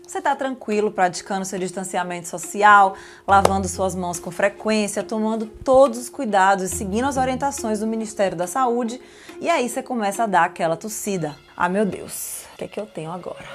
Você está tranquilo, praticando seu distanciamento social, lavando suas mãos com frequência, tomando todos os cuidados e seguindo as orientações do Ministério da Saúde, e aí você começa a dar aquela tossida. Ah, meu Deus, o que é que eu tenho agora?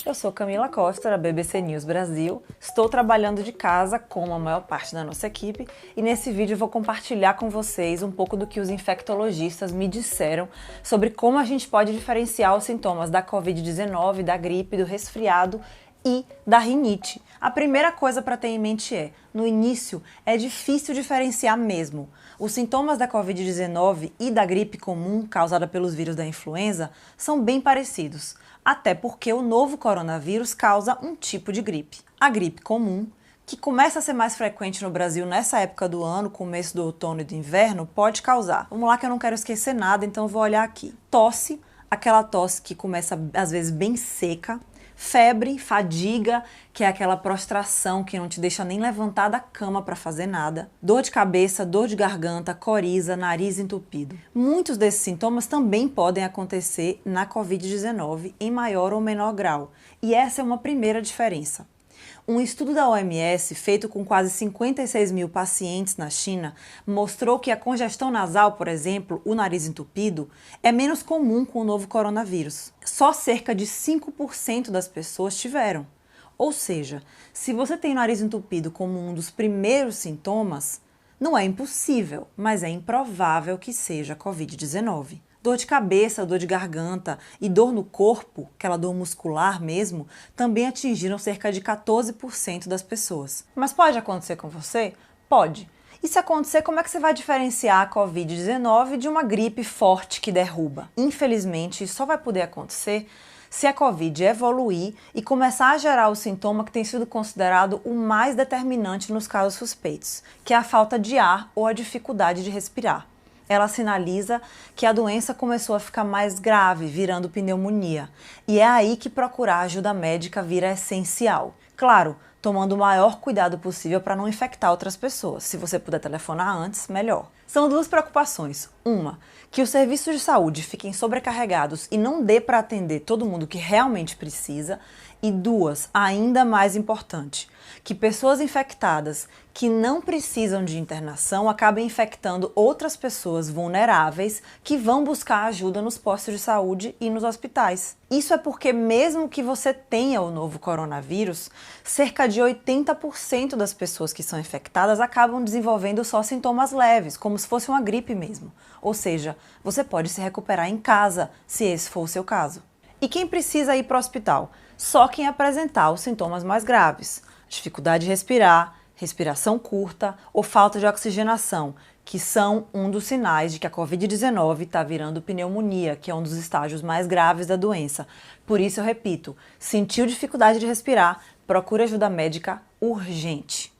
Eu sou Camila Costa, da BBC News Brasil, estou trabalhando de casa como a maior parte da nossa equipe e nesse vídeo eu vou compartilhar com vocês um pouco do que os infectologistas me disseram sobre como a gente pode diferenciar os sintomas da Covid-19, da gripe, do resfriado e da rinite. A primeira coisa para ter em mente é, no início, é difícil diferenciar mesmo. Os sintomas da Covid-19 e da gripe comum, causada pelos vírus da influenza, são bem parecidos, até porque o novo coronavírus causa um tipo de gripe. A gripe comum, que começa a ser mais frequente no Brasil nessa época do ano, começo do outono e do inverno, pode causar. Vamos lá que eu não quero esquecer nada, então eu vou olhar aqui. Tosse, aquela tosse que começa às vezes bem seca. Febre, fadiga, que é aquela prostração que não te deixa nem levantar da cama para fazer nada. Dor de cabeça, dor de garganta, coriza, nariz entupido. Muitos desses sintomas também podem acontecer na Covid-19 em maior ou menor grau. E essa é uma primeira diferença. Um estudo da OMS, feito com quase 56 mil pacientes na China, mostrou que a congestão nasal, por exemplo, o nariz entupido, é menos comum com o novo coronavírus. Só cerca de 5% das pessoas tiveram. Ou seja, se você tem o nariz entupido como um dos primeiros sintomas, não é impossível, mas é improvável que seja Covid-19. Dor de cabeça, dor de garganta e dor no corpo, aquela dor muscular mesmo, também atingiram cerca de 14% das pessoas. Mas pode acontecer com você? Pode. E se acontecer, como é que você vai diferenciar a Covid-19 de uma gripe forte que derruba? Infelizmente, isso só vai poder acontecer se a Covid evoluir e começar a gerar o sintoma que tem sido considerado o mais determinante nos casos suspeitos, que é a falta de ar ou a dificuldade de respirar. Ela sinaliza que a doença começou a ficar mais grave, virando pneumonia. E é aí que procurar ajuda médica vira essencial. Claro, tomando o maior cuidado possível para não infectar outras pessoas. Se você puder telefonar antes, melhor. São duas preocupações. Uma, que os serviços de saúde fiquem sobrecarregados e não dê para atender todo mundo que realmente precisa. E duas, ainda mais importante, que pessoas infectadas que não precisam de internação acabem infectando outras pessoas vulneráveis que vão buscar ajuda nos postos de saúde e nos hospitais. Isso é porque mesmo que você tenha o novo coronavírus, cerca de 80% das pessoas que são infectadas acabam desenvolvendo só sintomas leves, como se fosse uma gripe mesmo. Ou seja, você pode se recuperar em casa, se esse for o seu caso. E quem precisa ir para o hospital? Só quem apresentar os sintomas mais graves. Dificuldade de respirar, respiração curta ou falta de oxigenação, que são um dos sinais de que a Covid-19 está virando pneumonia, que é um dos estágios mais graves da doença. Por isso eu repito, sentiu dificuldade de respirar, procure ajuda médica urgente.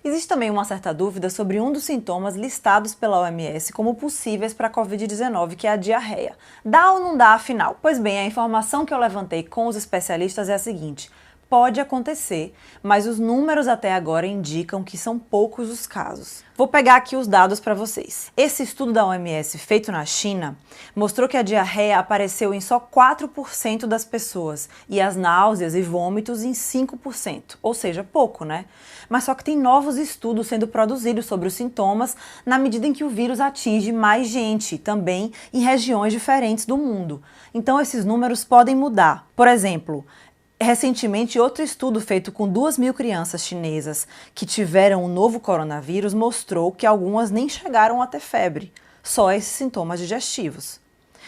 Existe também uma certa dúvida sobre um dos sintomas listados pela OMS como possíveis para a Covid-19, que é a diarreia. Dá ou não dá, afinal? Pois bem, a informação que eu levantei com os especialistas é a seguinte: pode acontecer, mas os números até agora indicam que são poucos os casos. Vou pegar aqui os dados para vocês. Esse estudo da OMS feito na China mostrou que a diarreia apareceu em só 4% das pessoas e as náuseas e vômitos em 5%, ou seja, pouco, né? Mas só que tem novos estudos sendo produzidos sobre os sintomas na medida em que o vírus atinge mais gente, também em regiões diferentes do mundo. Então esses números podem mudar. Por exemplo, recentemente, outro estudo feito com 2.000 crianças chinesas que tiveram o novo coronavírus mostrou que algumas nem chegaram a ter febre, só esses sintomas digestivos.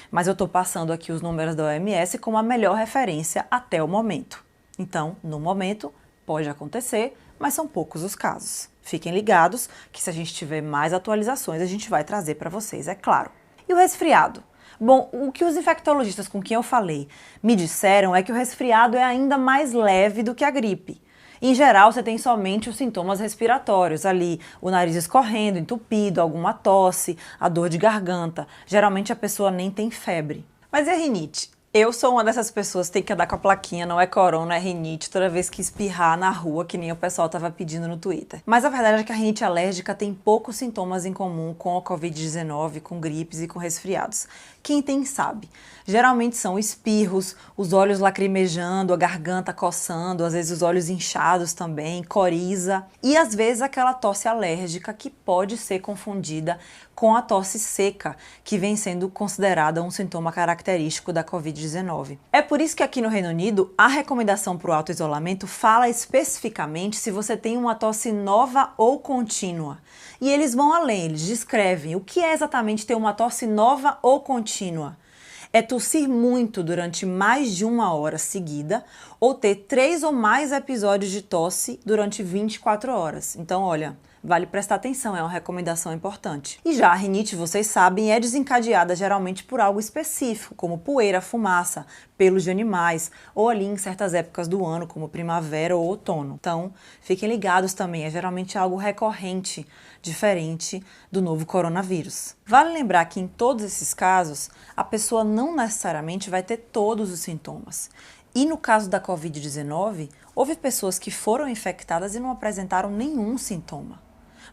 Mas eu estou passando aqui os números da OMS como a melhor referência até o momento. Então, no momento, pode acontecer, mas são poucos os casos. Fiquem ligados que se a gente tiver mais atualizações, a gente vai trazer para vocês, é claro. E o resfriado? Bom, o que os infectologistas com quem eu falei me disseram é que o resfriado é ainda mais leve do que a gripe. Em geral, você tem somente os sintomas respiratórios ali, o nariz escorrendo, entupido, alguma tosse, a dor de garganta. Geralmente a pessoa nem tem febre. Mas e a rinite? Eu sou uma dessas pessoas que tem que andar com a plaquinha, não é corona, é rinite, toda vez que espirrar na rua, que nem o pessoal tava pedindo no Twitter. Mas a verdade é que a rinite alérgica tem poucos sintomas em comum com a Covid-19, com gripes e com resfriados. Quem tem sabe. Geralmente são espirros, os olhos lacrimejando, a garganta coçando, às vezes os olhos inchados também, coriza e às vezes aquela tosse alérgica que pode ser confundida com a tosse seca, que vem sendo considerada um sintoma característico da Covid-19. É por isso que aqui no Reino Unido, a recomendação para o autoisolamento fala especificamente se você tem uma tosse nova ou contínua. E eles vão além, eles descrevem o que é exatamente ter uma tosse nova ou contínua. É tossir muito durante mais de 1 hora seguida ou ter 3 ou mais episódios de tosse durante 24 horas. Então, olha, vale prestar atenção, é uma recomendação importante. E já a rinite, vocês sabem, é desencadeada geralmente por algo específico, como poeira, fumaça, pelos de animais, ou ali em certas épocas do ano, como primavera ou outono. Então, fiquem ligados também, é geralmente algo recorrente, diferente do novo coronavírus. Vale lembrar que em todos esses casos, a pessoa não necessariamente vai ter todos os sintomas. E no caso da Covid-19, houve pessoas que foram infectadas e não apresentaram nenhum sintoma.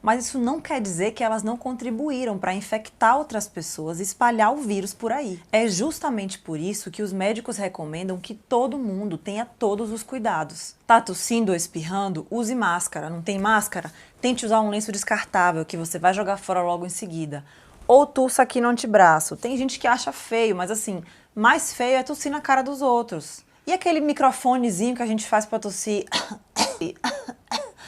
Mas isso não quer dizer que elas não contribuíram para infectar outras pessoas e espalhar o vírus por aí. É justamente por isso que os médicos recomendam que todo mundo tenha todos os cuidados. Tá tossindo ou espirrando? Use máscara. Não tem máscara? Tente usar um lenço descartável que você vai jogar fora logo em seguida. Ou tussa aqui no antebraço. Tem gente que acha feio, mas assim, mais feio é tossir na cara dos outros. E aquele microfonezinho que a gente faz para tossir?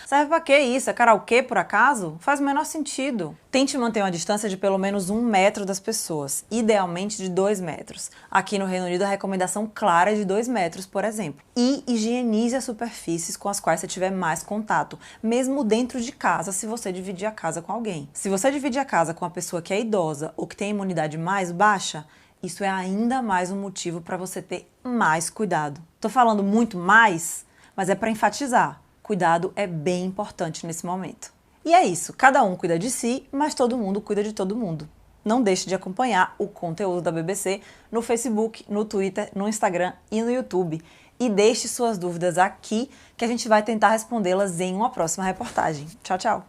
Serve pra que isso? É karaokê, por acaso? Faz o menor sentido. Tente manter uma distância de pelo menos 1 metro das pessoas, idealmente de 2 metros. Aqui no Reino Unido a recomendação clara é de 2 metros, por exemplo. E higienize as superfícies com as quais você tiver mais contato, mesmo dentro de casa, se você dividir a casa com alguém. Se você dividir a casa com uma pessoa que é idosa ou que tem imunidade mais baixa, isso é ainda mais um motivo para você ter mais cuidado. Tô falando muito mais, mas é para enfatizar. Cuidado é bem importante nesse momento. E é isso, cada um cuida de si, mas todo mundo cuida de todo mundo. Não deixe de acompanhar o conteúdo da BBC no Facebook, no Twitter, no Instagram e no YouTube. E deixe suas dúvidas aqui, que a gente vai tentar respondê-las em uma próxima reportagem. Tchau, tchau!